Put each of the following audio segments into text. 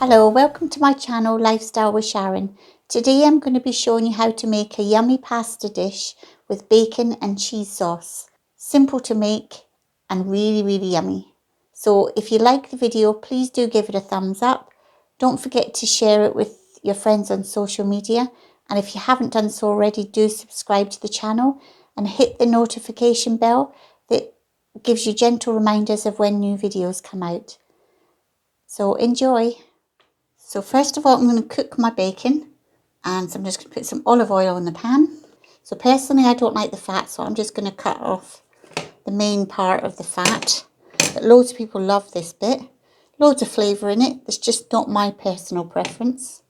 Hello, welcome to my channel Lifestyle with Sharon. Today I'm going to be showing you how to make a yummy pasta dish with bacon and cheese sauce. Simple to make and really yummy. So if you like the video, please do give it a thumbs up. Don't forget to share it with your friends on social media. And if you haven't done so already, do subscribe to the channel and hit the notification bell that gives you gentle reminders of when new videos come out. So enjoy. So first of all, I'm going to cook my bacon, and so I'm just going to put some olive oil in the pan. So personally, I don't like the fat, so I'm just going to cut off the main part of the fat. But loads of people love this bit. Loads of flavour in it. It's just not my personal preference.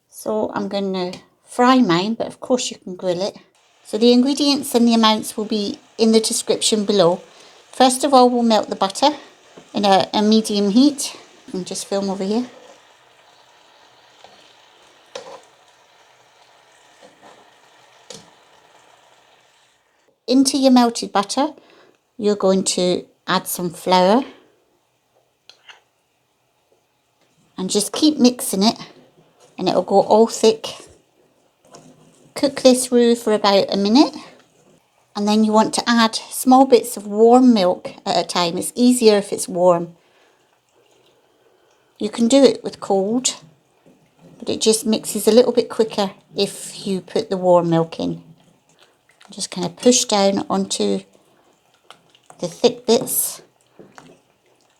So I'm going to fry mine, but of course you can grill it. So the ingredients and the amounts will be in the description below. First of all, we'll melt the butter in a medium heat. And just film over here. Into your melted butter, you're going to add some flour and just keep mixing it and it'll go all thick. Cook this through for about a minute, and then you want to add small bits of warm milk at a time. It's easier if it's warm. You can do it with cold, but it just mixes a little bit quicker if you put the warm milk in. Just kind of push down onto the thick bits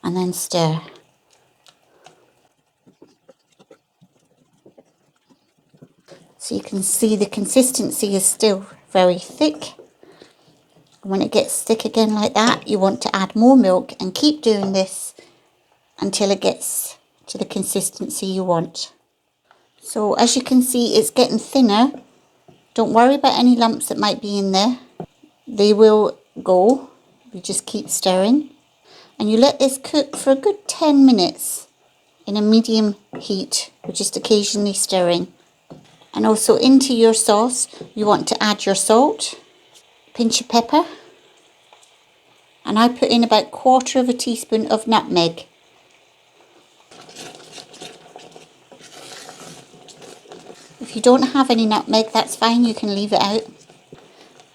and then stir. So you can see the consistency is still very thick. When it gets thick again like that, you want to add more milk and keep doing this until it gets to the consistency you want. So as you can see, it's getting thinner. Don't worry about any lumps that might be in there. They will go. You just keep stirring. And you let this cook for a good 10 minutes in a medium heat, with just occasionally stirring. And also into your sauce, you want to add your salt, pinch of pepper, and I put in about 1/4 teaspoon of nutmeg. If you don't have any nutmeg, that's fine, you can leave it out.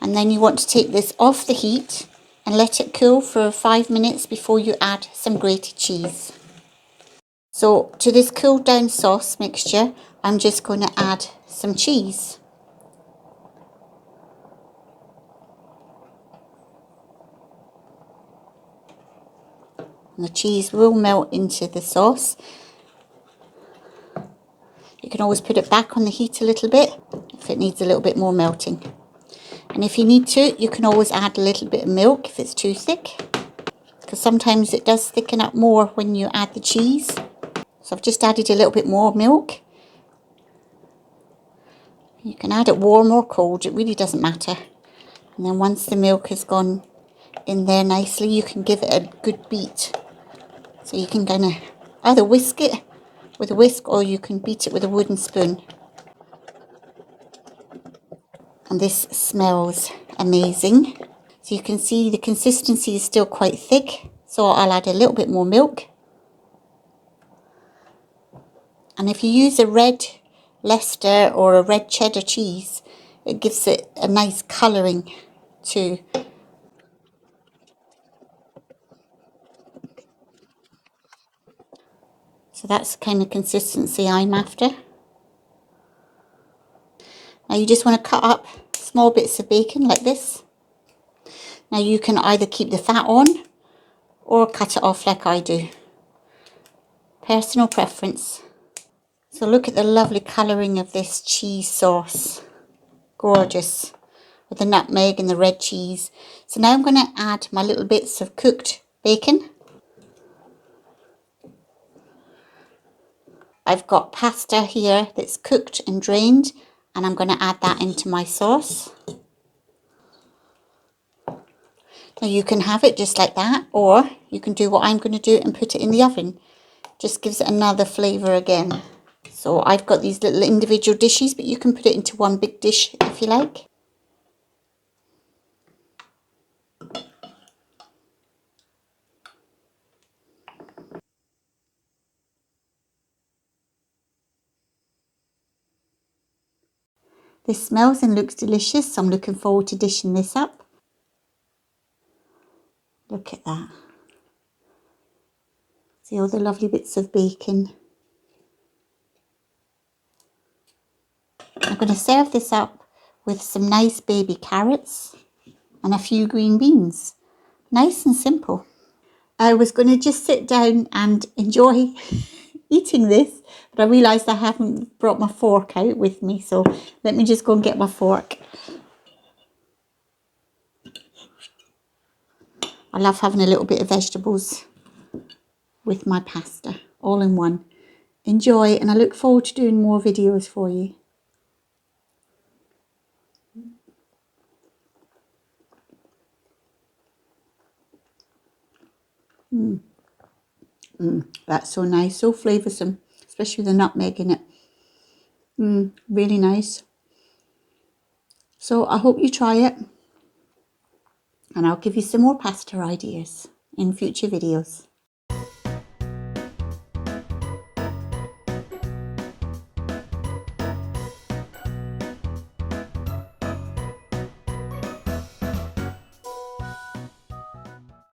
And then you want to take this off the heat and let it cool for 5 minutes before you add some grated cheese. So to this cooled down sauce mixture, I'm just going to add some cheese. And the cheese will melt into the sauce. You can always put it back on the heat a little bit if it needs a little bit more melting. And if you need to, you can always add a little bit of milk if it's too thick, because sometimes it does thicken up more when you add the cheese. So I've just added a little bit more milk. You can add it warm or cold, it really doesn't matter. And then once the milk has gone in there nicely, you can give it a good beat. So you can kind of either whisk it with a whisk or you can beat it with a wooden spoon. And this smells amazing. So you can see the consistency is still quite thick, so I'll add a little bit more milk. And if you use a red Leicester or a red cheddar cheese, it gives it a nice colouring too. So that's the kind of consistency I'm after. Now you just want to cut up small bits of bacon like this. Now you can either keep the fat on or cut it off like I do. Personal preference. So look at the lovely colouring of this cheese sauce. Gorgeous. With the nutmeg and the red cheese. So now I'm going to add my little bits of cooked bacon. I've got pasta here that's cooked and drained, and I'm going to add that into my sauce. Now you can have it just like that, or you can do what I'm going to do and put it in the oven. Just gives it another flavour again. So I've got these little individual dishes, but you can put it into one big dish if you like. This smells and looks delicious, so I'm looking forward to dishing this up. Look at that. See all the lovely bits of bacon. I'm going to serve this up with some nice baby carrots and a few green beans. Nice and simple. I was going to just sit down and enjoy eating this, but I realised I haven't brought my fork out with me, so let me just go and get my fork. I love having a little bit of vegetables with my pasta, all in one. Enjoy, and I look forward to doing more videos for you. That's so nice, so flavoursome, especially with the nutmeg in it. Really nice. So I hope you try it, and I'll give you some more pasta ideas in future videos.